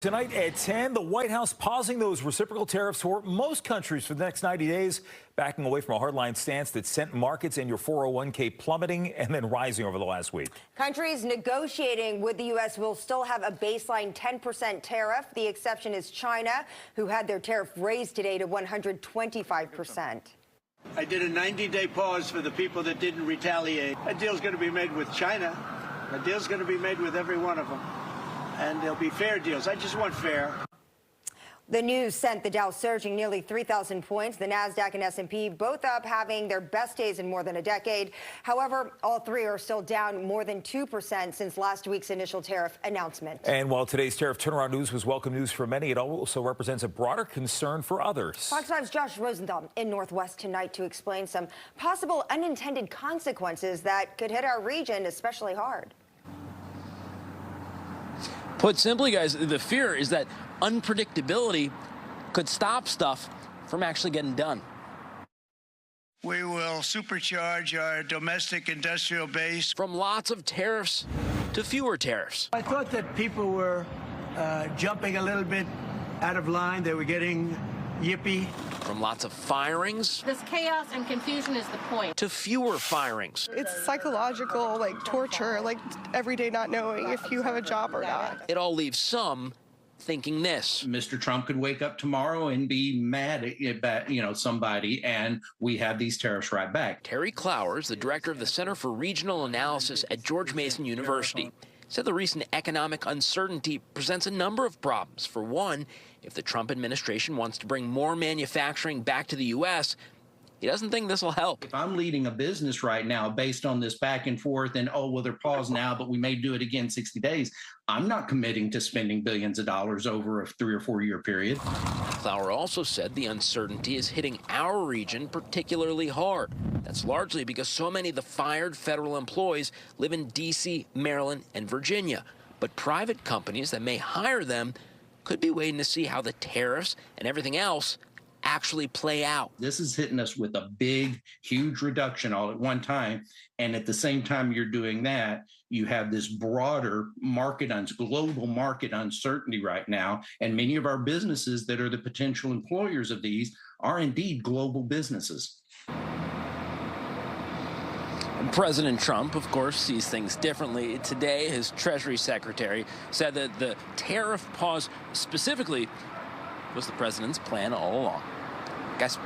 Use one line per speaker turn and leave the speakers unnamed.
Tonight at 10, the White House pausing those reciprocal tariffs for most countries for the next 90 days, backing away from a hardline stance that sent markets and your 401k plummeting and then rising over the last week. Countries negotiating with the U.S. will still have a baseline 10% tariff. The exception is China, who had their tariff raised today to 125%.
I did a 90-day pause for the people that didn't retaliate. A deal's going to be made with China. A deal's going to be made with every one of them. And there'll be fair deals. I just want fair.
The news sent the Dow surging nearly 3,000 points. The Nasdaq and S&P both up, having their best days in more than a decade. However, all three are still down more than 2% since last week's initial tariff announcement.
And while today's tariff turnaround news was welcome news for many, it also represents a broader concern for others.
Fox 5's Josh Rosenthal in Northwest tonight to explain some possible unintended consequences that could hit our region especially hard.
Put simply, guys, the fear is that unpredictability could stop stuff from actually getting done.
We will supercharge our domestic industrial base.
From lots of tariffs to fewer tariffs.
I thought that people were jumping a little bit out of line. They were getting yippy.
From lots of firings.
This chaos and confusion is the point.
To fewer firings.
It's psychological, like torture, like every day not knowing if you have a job or not.
It all leaves some thinking this.
Mr. Trump could wake up tomorrow and be mad at, somebody, and we have these tariffs right back.
Terry Clowers, the director of the Center for Regional Analysis at George Mason University, said the recent economic uncertainty presents a number of problems. For one, if the Trump administration wants to bring more manufacturing back to the U.S., he doesn't think this will help.
If I'm leading a business right now based on this back and forth and, oh, well, they're paused now, but we may do it again in 60 days, I'm not committing to spending billions of dollars over a 3 or 4 year period.
Clower also said the uncertainty is hitting our region particularly hard. That's largely because so many of the fired federal employees live in D.C., Maryland, and Virginia. But private companies that may hire them could be waiting to see how the tariffs and everything else actually play out.
This is hitting us with a big, huge reduction all at one time. And at the same time you're doing that, you have this broader market, global market uncertainty right now. And many of our businesses that are the potential employers of these are indeed global businesses.
President Trump, of course, sees things differently. Today, his Treasury Secretary said that the tariff pause specifically was the president's plan all along. Guys,